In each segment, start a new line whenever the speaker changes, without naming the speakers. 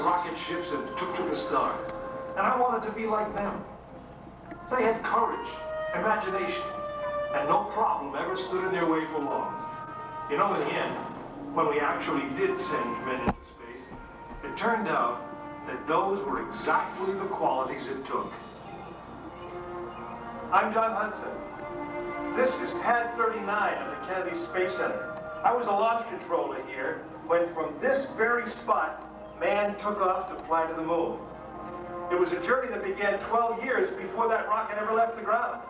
rocket ships and took to the stars. And I wanted to be like them. They had courage, imagination, and no problem ever stood in their way for long. You know, in the end, when we actually did send men into space, it turned out that those were exactly the qualities it took. I'm John Hudson. This is Pad 39 of the Kennedy Space Center. I was a launch controller here when from this very spot, man took off to fly to the moon. It was a journey that began 12 years before that rocket ever left the ground.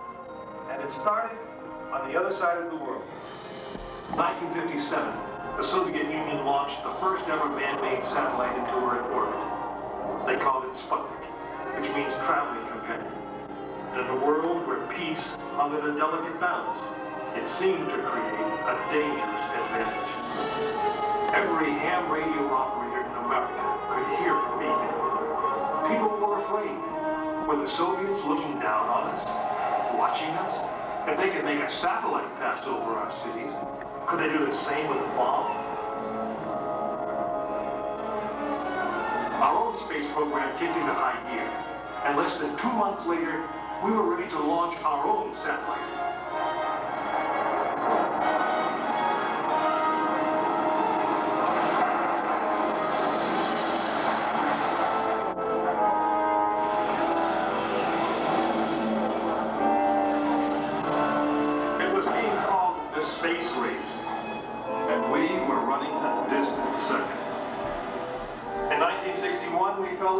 And it started on the other side of the world. 1957, the Soviet Union launched the first ever man-made satellite into Earth orbit. They called it Sputnik, which means traveling companion. And in a world where peace hung at a delicate balance, it seemed to create a dangerous advantage. Every ham radio operator in America could hear from me. People were afraid. Were the Soviets looking down on us, watching us? If they could make a satellite pass over our cities, could they do the same with a bomb? Our own space program kicked into high gear, and less than 2 months later, we were ready to launch our own satellite.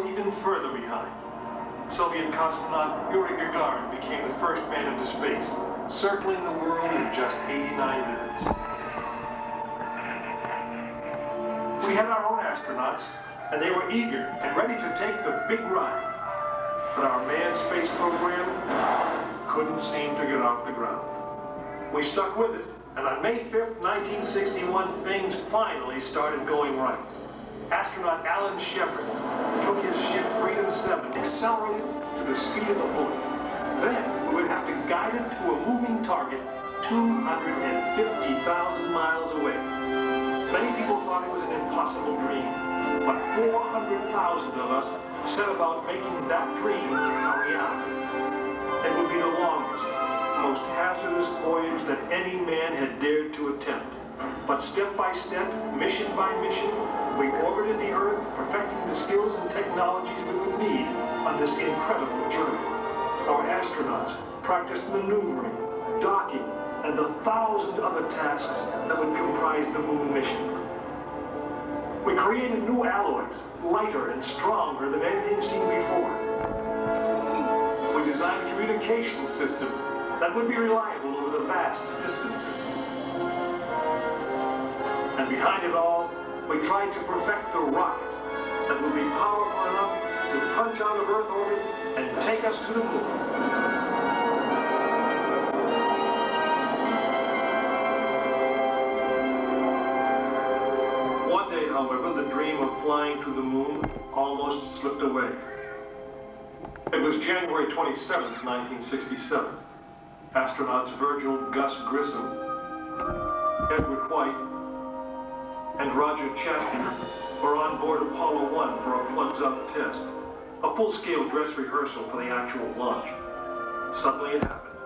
Even further behind. Soviet cosmonaut Yuri Gagarin became the first man into space, circling the world in just 89 minutes. We had our own astronauts, and they were eager and ready to take the big ride. But our manned space program couldn't seem to get off the ground. We stuck with it, and on May 5th, 1961, things finally started going right. Astronaut Alan Shepard took his ship Freedom 7, accelerated to the speed of a bullet. Then we would have to guide it to a moving target 250,000 miles away. Many people thought it was an impossible dream, but 400,000 of us set about making that dream a reality. It would be the longest, most hazardous voyage that any man had dared to attempt. But step by step, mission by mission, we orbited the Earth, perfecting the skills and technologies we would need on this incredible journey. Our astronauts practiced maneuvering, docking, and the 1,000 other tasks that would comprise the moon mission. We created new alloys, lighter and stronger than anything seen before. We designed communication systems that would be reliable over the vast distances. And behind it all, we tried to perfect the rocket that would be powerful enough to punch out of Earth orbit and take us to the moon. One day, however, the dream of flying to the moon almost slipped away. It was January 27th, 1967. Astronauts Virgil Gus Grissom, Edward White, and Roger Chapman were on board Apollo 1 for a plugs-up test, a full-scale dress rehearsal for the actual launch. Suddenly it happened.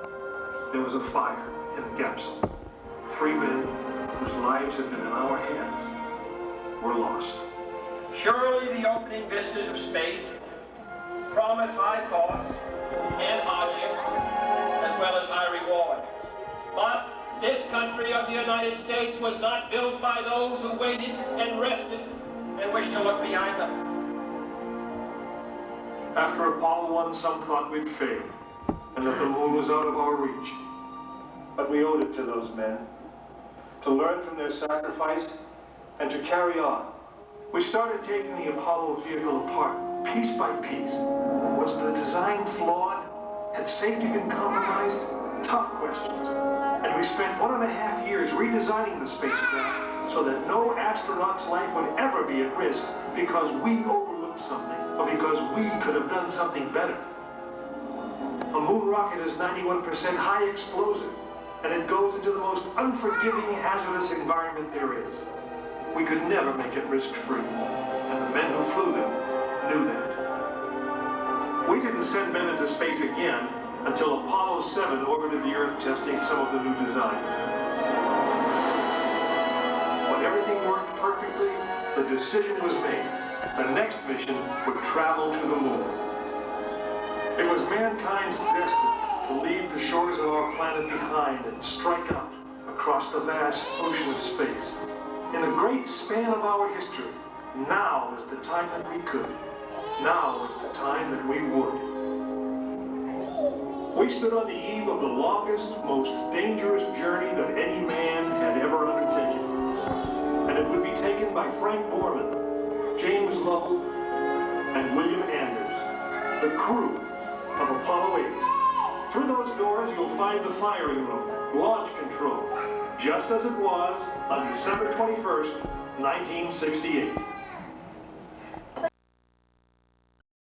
There was a fire in the capsule. 3 men whose lives had been in our hands were lost.
Surely the opening vistas of space promise high costs and hardships, as well as high reward. But this country of the United States was not built by those who waited and rested and wished to look behind them.
After Apollo 1, some thought we'd failed and that the moon was out of our reach. But we owed it to those men to learn from their sacrifice and to carry on. We started taking the Apollo vehicle apart, piece by piece. Was the design flawed? Had safety been compromised? Tough questions. And we spent 1.5 years redesigning the spacecraft so that no astronaut's life would ever be at risk because we overlooked something or because we could have done something better. A moon rocket is 91% high explosive, and it goes into the most unforgiving, hazardous environment there is. We could never make it risk-free, and the men who flew them didn't send men into space again until Apollo 7 orbited the Earth testing some of the new designs. When everything worked perfectly, the decision was made. The next mission would travel to the moon. It was mankind's destiny to leave the shores of our planet behind and strike out across the vast ocean of space. In the great span of our history, now is the time that we could. Now is the time that we would. We stood on the eve of the longest, most dangerous journey that any man had ever undertaken. And it would be taken by Frank Borman, James Lovell, and William Anders, the crew of Apollo 8. Through those doors, you'll find the firing room, launch control, just as it was on December 21st, 1968.